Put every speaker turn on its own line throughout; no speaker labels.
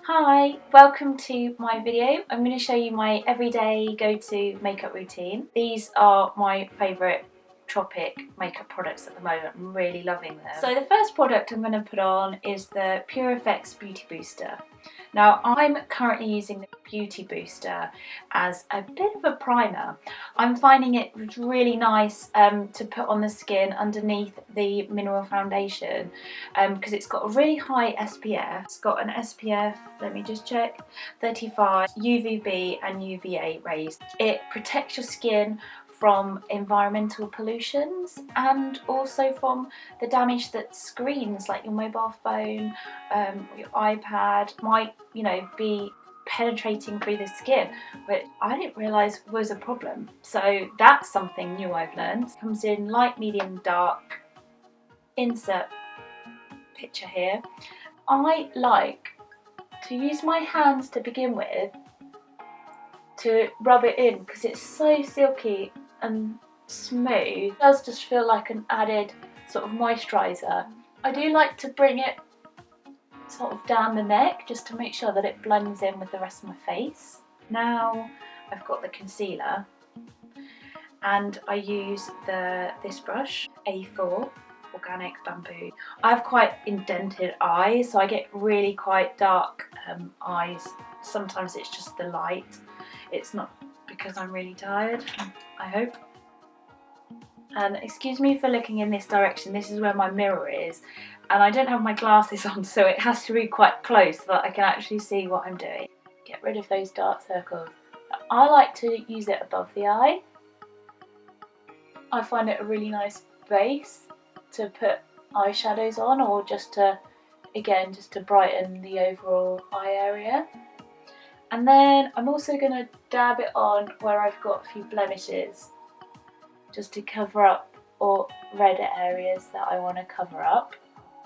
Hi, welcome to my video. I'm going to show you my everyday go-to makeup routine. These are my favourite Tropic makeup products at the moment. I'm really loving them. So the first product I'm going to put on is the Pure Effects Beauty Booster. Now I'm currently using the Beauty Booster as a bit of a primer. I'm finding it really nice to put on the skin underneath the mineral foundation because it's got a really high SPF. It's got an SPF, let me just check, 35 UVB and UVA rays. It protects your skin from environmental pollutions and also from the damage that screens like your mobile phone, your iPad might, be penetrating through the skin, which I didn't realise was a problem. So that's something new I've learned. It comes in light, medium, dark. Insert picture here. I like to use my hands to begin with to rub it in because it's so silky and smooth. It does just feel like an added sort of moisturiser. I do like to bring it sort of down the neck just to make sure that it blends in with the rest of my face. Now I've got the concealer and I use this brush, A4 Organic Bamboo. I have quite indented eyes, so I get really quite dark eyes. Sometimes it's just the light. It's not because I'm really tired, I hope. And excuse me for looking in this direction, this is where my mirror is. And I don't have my glasses on, so it has to be quite close so that I can actually see what I'm doing. Get rid of those dark circles. I like to use it above the eye. I find it a really nice base to put eyeshadows on, or just to brighten the overall eye area. And then I'm also going to dab it on where I've got a few blemishes, just to cover up or redder areas that I want to cover up.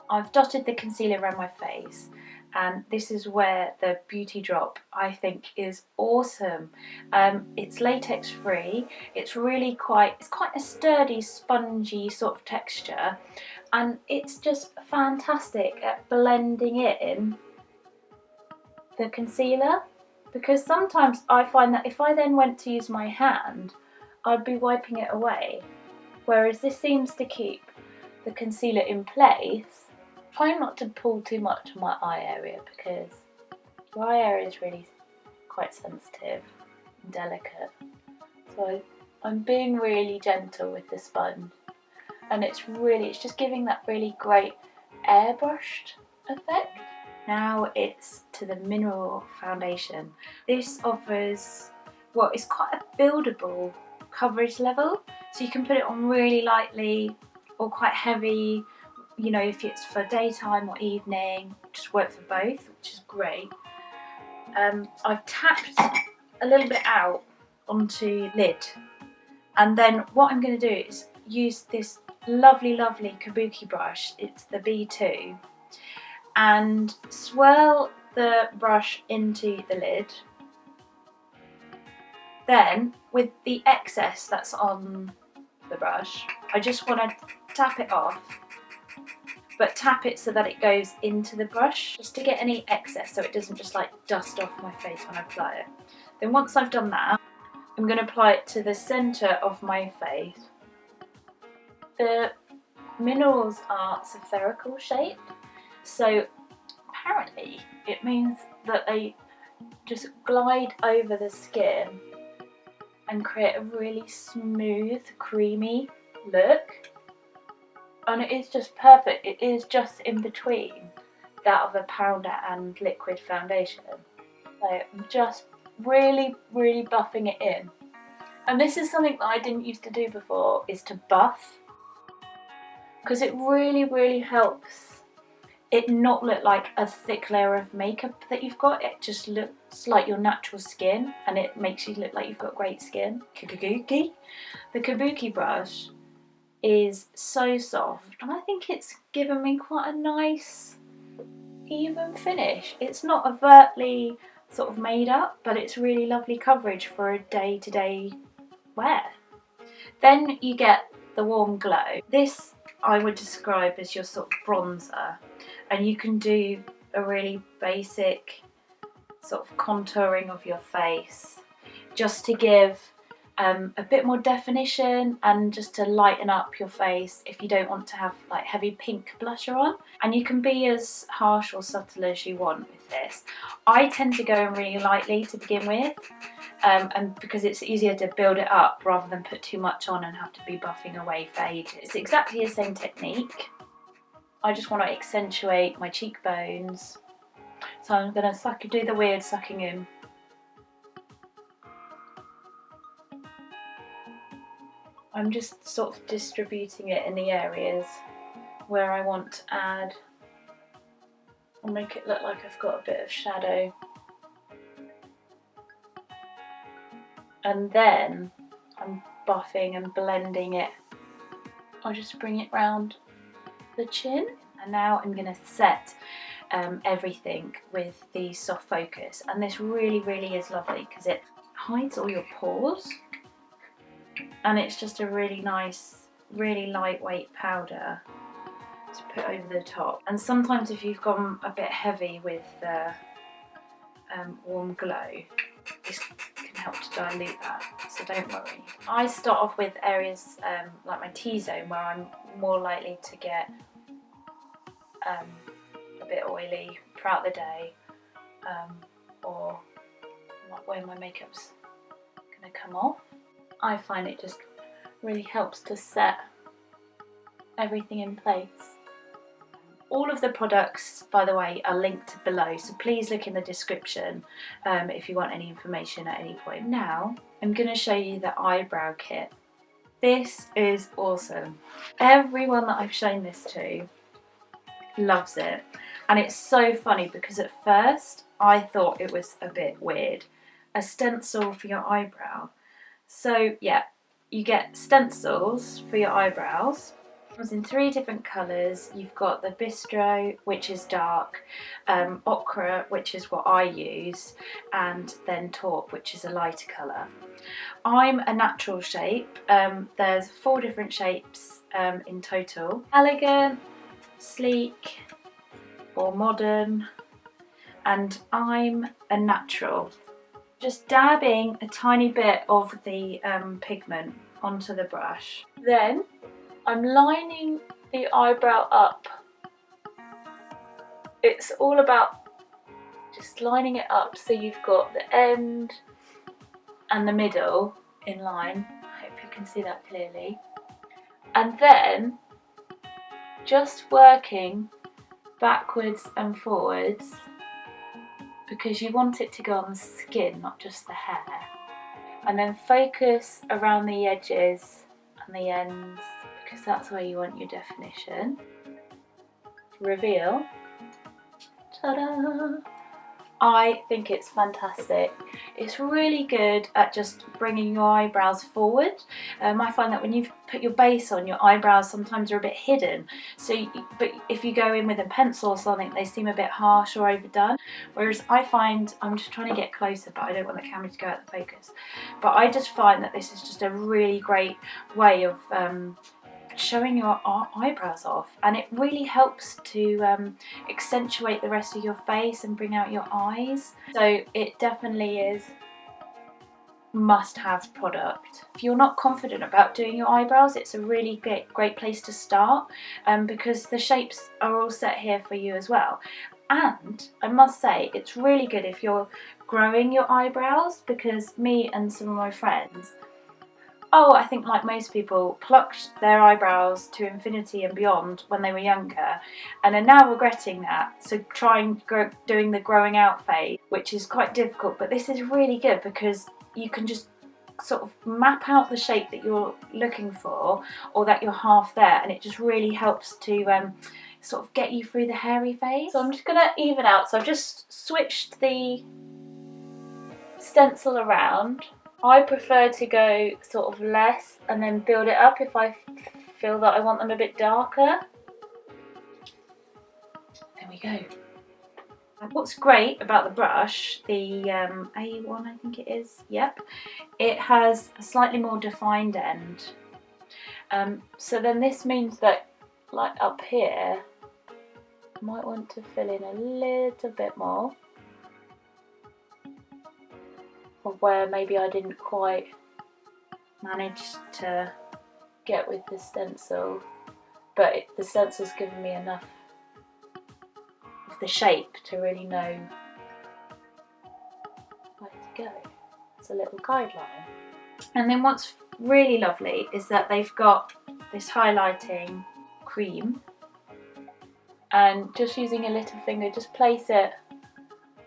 I've dotted the concealer around my face, and this is where the Beauty Drop I think is awesome. It's latex free, it's quite a sturdy, spongy sort of texture, and it's just fantastic at blending in the concealer, because sometimes I find that if I then went to use my hand, I'd be wiping it away, whereas this seems to keep the concealer in place. Try not to pull too much on my eye area because the eye area is really quite sensitive and delicate. So I'm being really gentle with the sponge, and it's just giving that really great airbrushed effect. Now it's to the mineral foundation. This offers, it's quite a buildable coverage level, so you can put it on really lightly or quite heavy, if it's for daytime or evening. Just work for both, which is great. I've tapped a little bit out onto lid, and then what I'm going to do is use this lovely Kabuki brush, it's the B2, and swirl the brush into the lid. Then with the excess that's on the brush, I just want to tap it off, but tap it so that it goes into the brush, just to get any excess so it doesn't just like dust off my face when I apply it. Then once I've done that, I'm going to apply it to the centre of my face. The minerals are spherical shaped, so apparently it means that they just glide over the skin and create a really smooth, creamy look. And it is just perfect. It is just in between that of a powder and liquid foundation. So I'm just really buffing it in. And this is something that I didn't used to do before, is to buff, because it really helps it not look like a thick layer of makeup that you've got. It just looks like your natural skin, and it makes you look like you've got great skin. The Kabuki brush is so soft, and I think it's given me quite a nice even finish. It's not overtly sort of made up, but it's really lovely coverage for a day-to-day wear. Then you get the warm glow. This I would describe as your sort of bronzer, and you can do a really basic sort of contouring of your face, just to give a bit more definition and just to lighten up your face if you don't want to have like heavy pink blusher on. And you can be as harsh or subtle as you want with this. I tend to go in really lightly to begin with, and because it's easier to build it up rather than put too much on and have to be buffing away for ages. It's exactly the same technique. I just want to accentuate my cheekbones, so I'm going to do the weird sucking in. I'm just sort of distributing it in the areas where I want to add and make it look like I've got a bit of shadow. And then I'm buffing and blending it. I'll just bring it round the chin. And now I'm going to set everything with the soft focus. And this really, really is lovely because it hides all your pores. And it's just a really nice, really lightweight powder to put over the top. And sometimes if you've gone a bit heavy with the Warm Glow, this can help to dilute that, so don't worry. I start off with areas like my T-zone, where I'm more likely to get a bit oily throughout the day, or when my makeup's going to come off. I find it just really helps to set everything in place. All of the products, by the way, are linked below, so please look in the description if you want any information at any point. Now, I'm going to show you the eyebrow kit. This is awesome. Everyone that I've shown this to loves it. And it's so funny because at first I thought it was a bit weird. A stencil for your eyebrow. So yeah, you get stencils for your eyebrows. It comes in 3 different colours. You've got the Bistro, which is dark, Ochre, which is what I use, and then Taupe, which is a lighter colour. I'm a natural shape. There's 4 different shapes in total. Elegant, sleek, or modern, and I'm a natural. Just dabbing a tiny bit of the pigment onto the brush. Then I'm lining the eyebrow up. It's all about just lining it up so you've got the end and the middle in line. I hope you can see that clearly. And then just working backwards and forwards, because you want it to go on the skin, not just the hair. And then focus around the edges and the ends, because that's where you want your definition. Reveal. Ta-da! I think it's fantastic. It's really good at just bringing your eyebrows forward. I find that when you've put your base on, your eyebrows sometimes are a bit hidden. But if you go in with a pencil or something, they seem a bit harsh or overdone. Whereas I find, I'm just trying to get closer, but I don't want the camera to go out of focus. But I just find that this is just a really great way of showing your eyebrows off, and it really helps to accentuate the rest of your face and bring out your eyes. So it definitely is must-have product. If you're not confident about doing your eyebrows, it's a really great place to start, because the shapes are all set here for you as well. And I must say, it's really good if you're growing your eyebrows, because me and some of my friends, I think like most people, plucked their eyebrows to infinity and beyond when they were younger and are now regretting that. So doing the growing out phase, which is quite difficult, but this is really good because you can just sort of map out the shape that you're looking for, or that you're half there, and it just really helps to sort of get you through the hairy phase. So I'm just going to even out. So I've just switched the stencil around. I prefer to go sort of less and then build it up if I feel that I want them a bit darker. There we go. And what's great about the brush, the A1 I think it is, yep, it has a slightly more defined end. So then this means that, like up here, I might want to fill in a little bit more. of where maybe I didn't quite manage to get with the stencil, but the stencil's given me enough of the shape to really know where to go. It's a little guideline. And then what's really lovely is that they've got this highlighting cream, and just using a little finger, just place it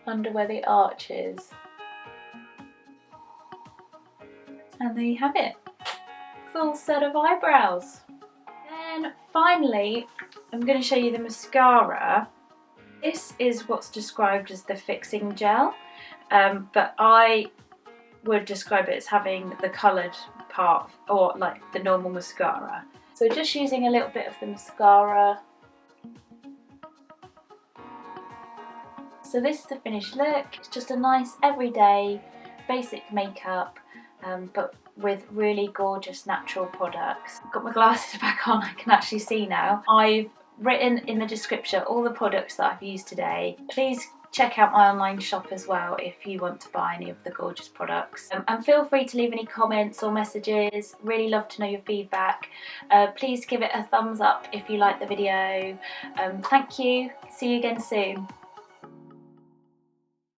under where the arch is, and there you have it, full set of eyebrows. Then finally I'm going to show you the mascara. This is what's described as the fixing gel, but I would describe it as having the coloured part, or like the normal mascara. So just using a little bit of the mascara. So this is the finished look. It's just a nice everyday basic makeup, but with really gorgeous natural products. I've got my glasses back on, I can actually see now. I've written in the description all the products that I've used today. Please check out my online shop as well if you want to buy any of the gorgeous products. And feel free to leave any comments or messages. Really love to know your feedback. Please give it a thumbs up if you like the video. Thank you. See you again soon.